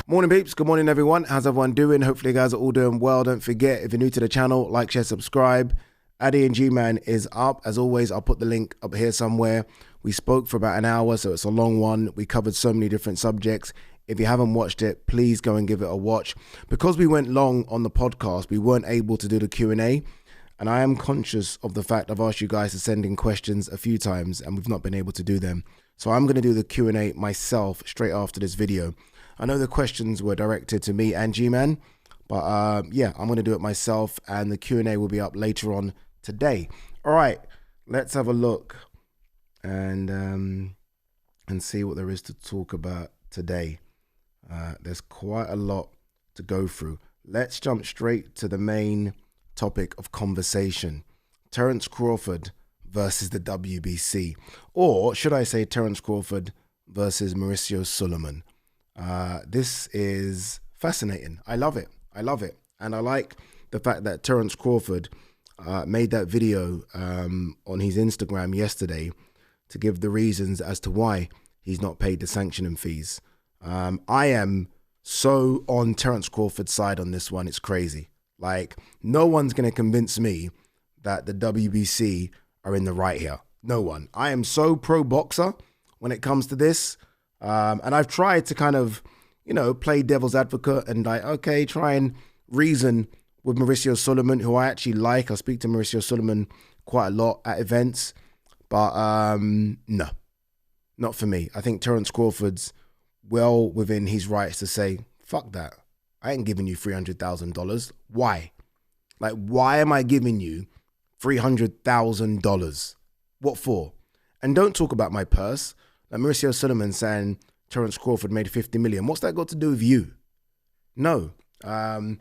Morning peeps, good morning everyone. How's everyone doing? Hopefully you guys are all doing well. Don't forget, if you're new to the channel, like, share, subscribe. Ade Gman is up. As always, I'll put the link up here somewhere. We spoke for about an hour, so it's a long one. We covered so many different subjects. If you haven't watched it, please go and give it a watch. Because we went long on the podcast, we weren't able to do the Q&A. And I am conscious of the fact I've asked you guys to send in questions a few times and we've not been able to do them. So I'm going to do the Q&A myself straight after this video. I know the questions were directed to me and G-Man, but yeah, I'm going to do it myself and the Q&A will be up later on today. All right, let's have a look and see what there is to talk about today. There's quite a lot to go through. Let's jump straight to the main topic of conversation. Terence Crawford versus the WBC, or should I say Terence Crawford versus Mauricio Sulaiman. This is fascinating. I love it. I love it. And I like the fact that Terence Crawford made that video on his Instagram yesterday to give the reasons as to why he's not paid the sanctioning fees. I am so on Terence Crawford's side on this one. It's crazy. Like, no one's going to convince me that the WBC are in the right here. No one. I am so pro boxer when it comes to this. And I've tried to kind of, you know, play devil's advocate and like, okay, try and reason with Mauricio Sulaiman, who I actually like. I speak to Mauricio Sulaiman quite a lot at events. But no, not for me. I think Terence Crawford's well within his rights to say, fuck that. I ain't giving you $300,000. Why? Like, why am I giving you $300,000? What for? And don't talk about my purse. Like Mauricio Sulaiman saying Terence Crawford made 50 million. What's that got to do with you? No. And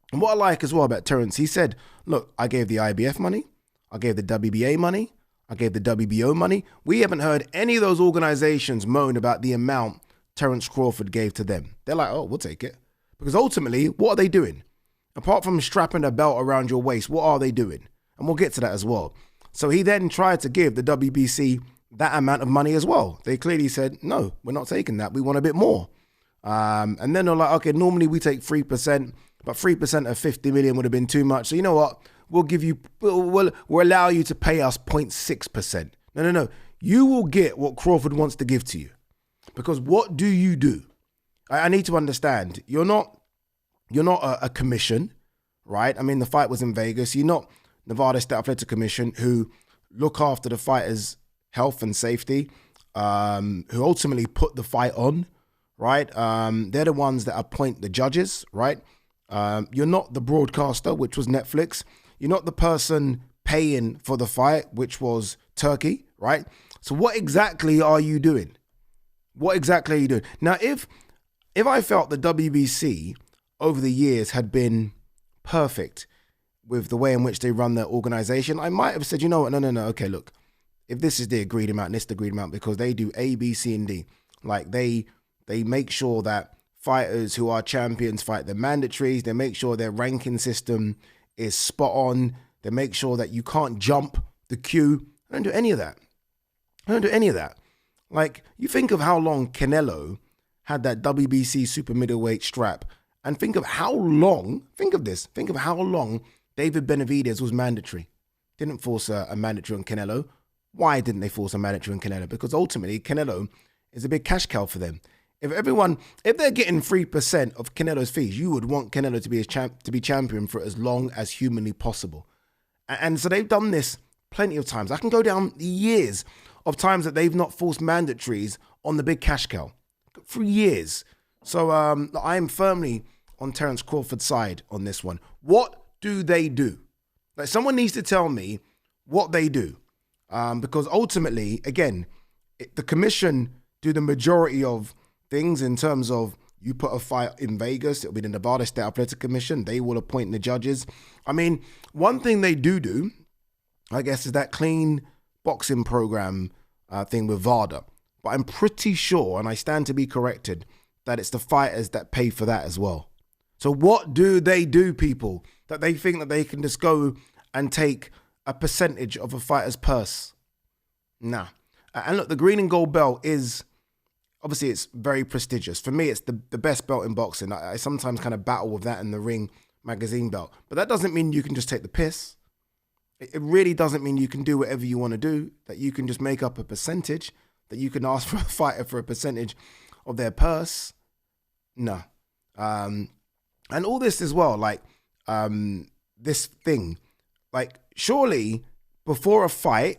what I like as well about Terence, he said, look, I gave the IBF money. I gave the WBA money. I gave the WBO money. We haven't heard any of those organizations moan about the amount Terence Crawford gave to them. They're like, oh, we'll take it. Because ultimately, what are they doing? Apart from strapping a belt around your waist, what are they doing? And we'll get to that as well. So he then tried to give the WBC that amount of money as well. They clearly said, no, we're not taking that. We want a bit more. And then they're like, okay, normally we take 3%, but 3% of 50 million would have been too much. So you know what? We'll give you, we'll allow you to pay us 0.6%. No. You will get what Crawford wants to give to you. Because what do you do? I need to understand. You're not a commission, right? I mean, the fight was in Vegas. You're not Nevada State Athletic Commission, who look after the fighters' health and safety, who ultimately put the fight on, right? They're the ones that appoint the judges, right? You're not the broadcaster, which was Netflix. You're not the person paying for the fight, which was Turkey, right? So what exactly are you doing? What exactly are you doing? Now, if I felt the WBC over the years had been perfect with the way in which they run their organization, I might have said, you know what, no, okay, look, if this is the agreed amount, this is the agreed amount, because they do A, B, C, and D. Like, they make sure that fighters who are champions fight the mandatories. They make sure their ranking system is spot on. They make sure that you can't jump the queue. I don't do any of that. Like, you think of how long Canelo had that WBC super middleweight strap, and think of how long David Benavidez was mandatory. Didn't force a mandatory on Canelo. Why didn't they force a mandatory on Canelo? Because ultimately Canelo is a big cash cow for them. If they're getting 3% of Canelo's fees, you would want Canelo to be champion for as long as humanly possible. And so they've done this plenty of times. I can go down years of times that they've not forced mandatories on the big cash cow. For years. So I am firmly on Terence Crawford's side on this one. What do they do? Like, someone needs to tell me what they do. Because ultimately, again, the commission do the majority of things in terms of you put a fight in Vegas, it'll be the Nevada State Athletic Commission. They will appoint the judges. I mean, one thing they do, I guess, is that clean boxing program thing with VADA. But I'm pretty sure, and I stand to be corrected, that it's the fighters that pay for that as well. So what do they do, people, that they think that they can just go and take a percentage of a fighter's purse? Nah. And look, the green and gold belt is Obviously, it's very prestigious. For me, it's the best belt in boxing. I sometimes kind of battle with that in the Ring magazine belt. But that doesn't mean you can just take the piss. It really doesn't mean you can do whatever you want to do, that you can just make up a percentage, that you can ask for a fighter for a percentage of their purse. No. And all this as well, like this thing, like surely before a fight,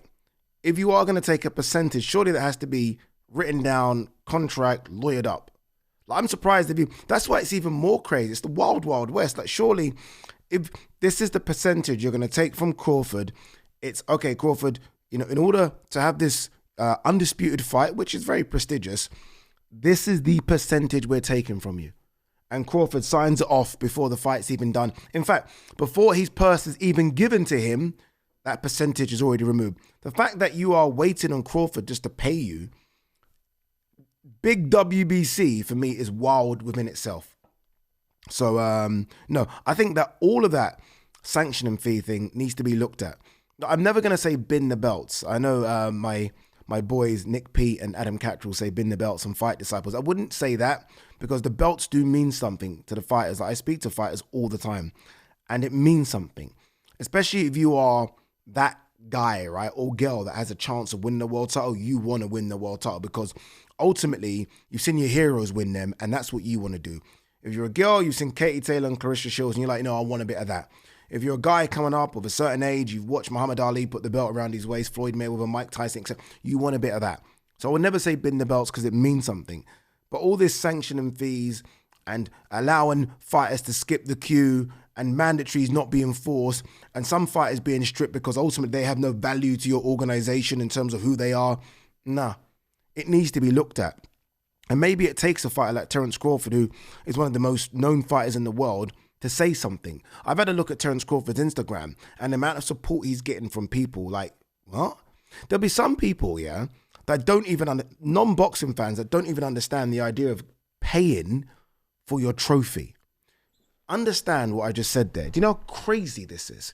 if you are going to take a percentage, surely that has to be written down, contract, lawyered up. Like, I'm surprised if you, that's why it's even more crazy. It's the wild, wild west. Like surely if this is the percentage you're going to take from Crawford, it's okay, Crawford, you know, in order to have this undisputed fight, which is very prestigious, this is the percentage we're taking from you. And Crawford signs it off before the fight's even done. In fact, before his purse is even given to him, that percentage is already removed. The fact that you are waiting on Crawford just to pay you, big WBC for me is wild within itself. So, no, I think that all of that sanctioning fee thing needs to be looked at. I'm never going to say bin the belts. I know my boys, Nick Pete and Adam Cattrall, say bin the belts and fight disciples. I wouldn't say that because the belts do mean something to the fighters. I speak to fighters all the time and it means something, especially if you are that guy, right, or girl that has a chance of winning the world title. You want to win the world title because ultimately you've seen your heroes win them and that's what you want to do. If you're a girl, you've seen Katie Taylor and Clarissa Shields and you're like, no, I want a bit of that. If you're a guy coming up of a certain age, you've watched Muhammad Ali put the belt around his waist, Floyd Mayweather, Mike Tyson, etc. You want a bit of that. So I would never say bin the belts because it means something. But all this sanctioning fees and allowing fighters to skip the queue and mandatories not being forced and some fighters being stripped because ultimately they have no value to your organization in terms of who they are. Nah, it needs to be looked at. And maybe it takes a fighter like Terence Crawford, who is one of the most known fighters in the world, to say something. I've had a look at Terence Crawford's Instagram and the amount of support he's getting from people like, what? There'll be some people, yeah, that don't even, non-boxing fans that don't even understand the idea of paying for your trophy. Understand what I just said there. Do you know how crazy this is?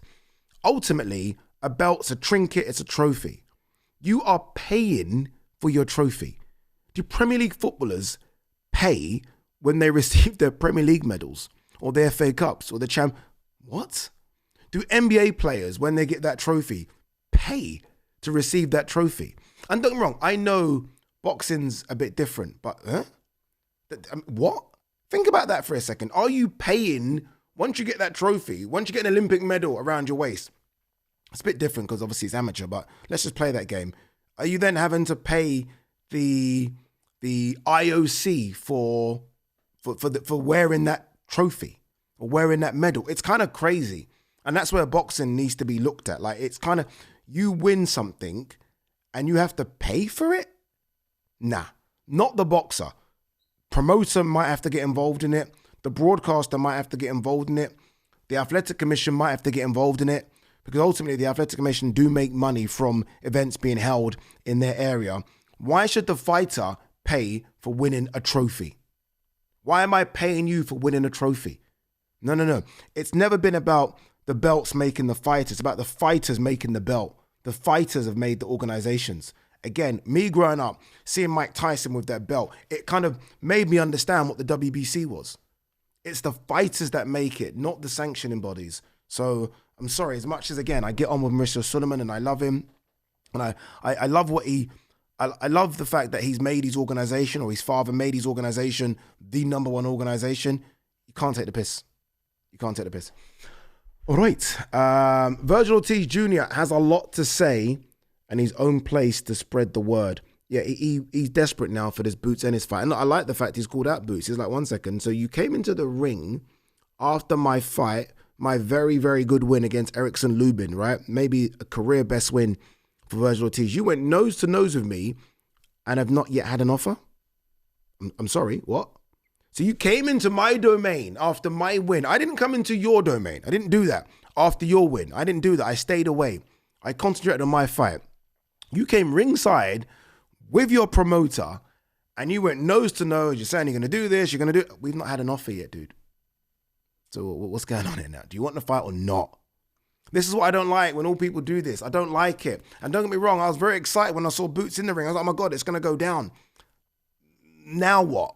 Ultimately, a belt's a trinket, it's a trophy. You are paying for your trophy. Do Premier League footballers pay when they receive their Premier League medals or their FA Cups or the What? Do NBA players, when they get that trophy, pay to receive that trophy? And don't get me wrong, I know boxing's a bit different, but what? Think about that for a second. Are you paying, once you get that trophy, once you get an Olympic medal around your waist? It's a bit different because obviously it's amateur, but let's just play that game. Are you then having to pay the IOC for wearing that trophy or wearing that medal? It's kind of crazy. And that's where boxing needs to be looked at. Like, it's kind of, you win something and you have to pay for it? Nah, not the boxer. Promoter might have to get involved in it. The broadcaster might have to get involved in it. The Athletic Commission might have to get involved in it because ultimately the Athletic Commission do make money from events being held in their area. Why should the fighter pay for winning a trophy? Why am I paying you for winning a trophy? No. It's never been about the belts making the fighters. It's about the fighters making the belt. The fighters have made the organizations. Again, me growing up, seeing Mike Tyson with that belt, it kind of made me understand what the WBC was. It's the fighters that make it, not the sanctioning bodies. So I'm sorry, as much as, again, I get on with Mauricio Suleiman and I love him, and I love what I love the fact that he's made his organization, or his father made his organization the number one organization. You can't take the piss. You can't take the piss. All right. Virgil Ortiz Jr. has a lot to say and his own place to spread the word. Yeah, he's desperate now for this Boots Ennis fight. And I like the fact he's called out Boots. He's like, 1 second. So you came into the ring after my fight, my very, very good win against Erickson Lubin, right? Maybe a career best win for Virgil Ortiz. You went nose to nose with me and have not yet had an offer? I'm sorry, what? So you came into my domain after my win. I didn't come into your domain. I didn't do that after your win. I didn't do that. I stayed away. I concentrated on my fight. You came ringside with your promoter and you went nose to nose. You're saying you're going to do this, you're going to do it. We've not had an offer yet, dude. So what's going on here now? Do you want the fight or not? This is what I don't like when all people do this. I don't like it. And don't get me wrong, I was very excited when I saw Boots in the ring. I was like, oh my God, it's going to go down. now what?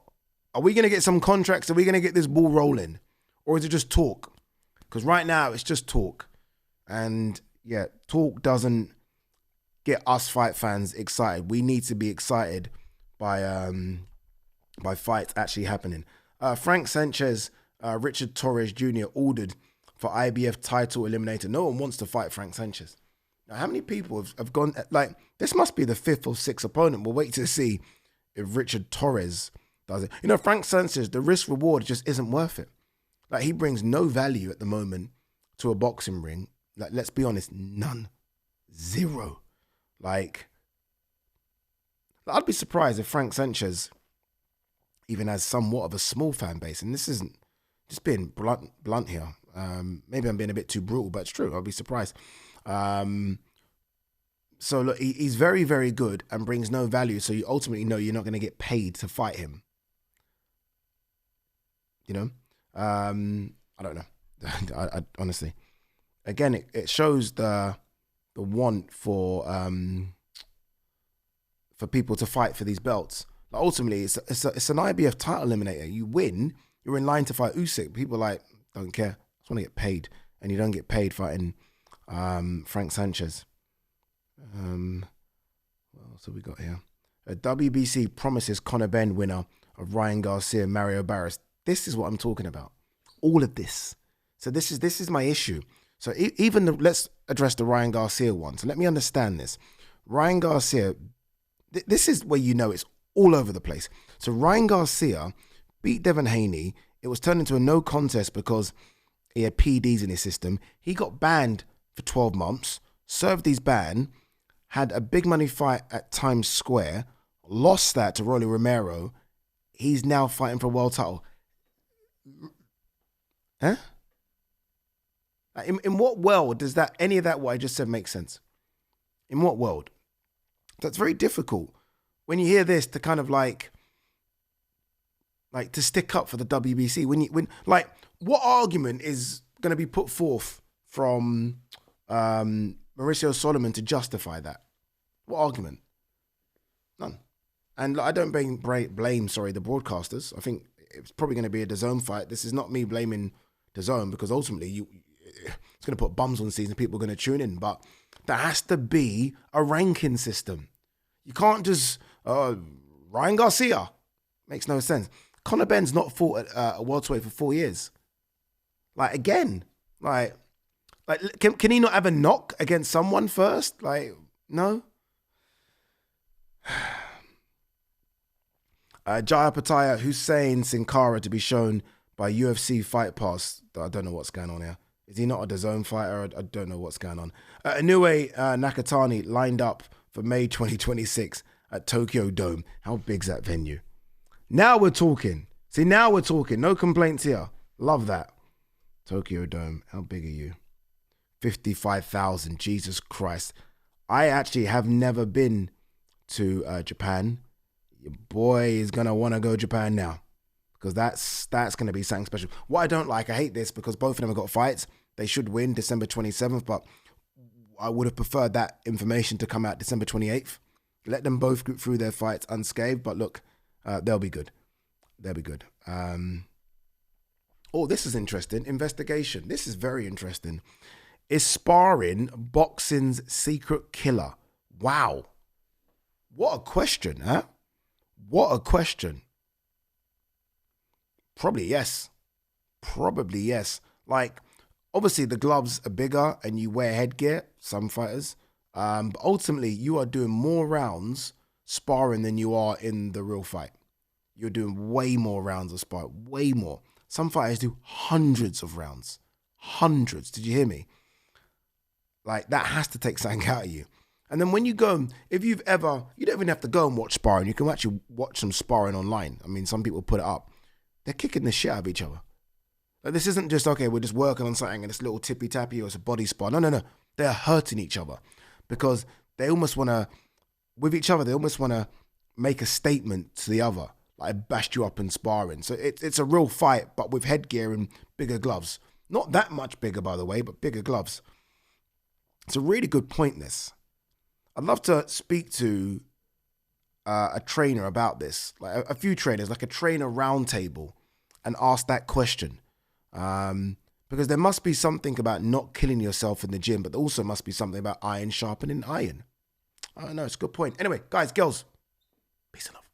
Are we going to get some contracts? Are we going to get this ball rolling? Or is it just talk? Because right now it's just talk. And yeah, talk doesn't get us fight fans excited. We need to be excited by fights actually happening. Frank Sanchez, Richard Torres Jr. ordered for IBF title eliminator. No one wants to fight Frank Sanchez. Now, how many people have gone, like, this must be the 5th or 6th opponent. We'll wait to see if Richard Torres does it. You know, Frank Sanchez, the risk reward just isn't worth it. Like, he brings no value at the moment to a boxing ring. Like, let's be honest, none. Zero. Like, I'd be surprised if Frank Sanchez even has somewhat of a small fan base. And this isn't just being blunt here. Maybe I'm being a bit too brutal, but it's true. I'll be surprised. So look, he's very, very good and brings no value. So you ultimately know you're not going to get paid to fight him. You know, I don't know. I honestly, again, it shows the want for people to fight for these belts. Like, ultimately, it's an IBF title eliminator. You win, you're in line to fight Usyk. People like, don't care. I just want to get paid, and you don't get paid fighting Frank Sanchez. What else have we got here? A WBC promises Conor Benn winner of Ryan Garcia, Mario Barris. This is what I'm talking about. All of this. So this is my issue. So let's address the Ryan Garcia one. So let me understand this. Ryan Garcia, this is where you know it's all over the place. So Ryan Garcia beat Devin Haney. It was turned into a no contest because he had PEDs in his system. He got banned for 12 months, served his ban, had a big money fight at Times Square, lost that to Rolly Romero. He's now fighting for a world title. Huh? In what world does any of that what I just said make sense? In what world? That's very difficult when you hear this to kind of like to stick up for the WBC. When what argument is going to be put forth from Mauricio Solomon to justify that? What argument? None. And I don't blame the broadcasters. I think it's probably going to be a DAZN fight. This is not me blaming DAZN because ultimately it's going to put bums on seats and people are going to tune in. But there has to be a ranking system. You can't just Ryan Garcia. Makes no sense. Conor Benn's not fought at a welterweight for 4 years. Like, again, like can he not have a knock against someone first? Like, no. Jaya Pataya, Hussein Sin Cara to be shown by UFC Fight Pass. I don't know what's going on here. Is he not a DAZN fighter? I don't know what's going on. Inoue Nakatani lined up for May 2026 at Tokyo Dome. How big's that venue? Now we're talking. See, now we're talking. No complaints here. Love that. Tokyo Dome. How big are you? 55,000. Jesus Christ. I actually have never been to Japan. Your boy is going to want to go Japan now because that's going to be something special. What I don't like, I hate this because both of them have got fights. They should win December 27th, but I would have preferred that information to come out December 28th. Let them both go through their fights unscathed, but look, they'll be good. They'll be good. Oh, this is interesting. Investigation. This is very interesting. Is sparring boxing's secret killer? Wow. What a question, huh? What a question. Probably yes. Probably yes. Like, obviously the gloves are bigger and you wear headgear, some fighters. But ultimately, you are doing more rounds sparring than you are in the real fight. You're doing way more rounds of sparring, way more. Some fighters do hundreds of rounds. Hundreds. Did you hear me? Like, that has to take something out of you. And then when you go, if you've ever, you don't even have to go and watch sparring. You can actually watch some sparring online. I mean, some people put it up. They're kicking the shit out of each other. Like, this isn't just, okay, we're just working on something and it's a little tippy-tappy or it's a body spar. No. They're hurting each other because they almost want to, with each other, they almost want to make a statement to the other. Like, I bashed you up in sparring. So it's a real fight, but with headgear and bigger gloves. Not that much bigger, by the way, but bigger gloves. It's a really good point, this. I'd love to speak to a trainer about this, like a few trainers, like a trainer roundtable, and ask that question. Because there must be something about not killing yourself in the gym, but there also must be something about iron sharpening iron. I don't know, it's a good point. Anyway, guys, girls, peace and love.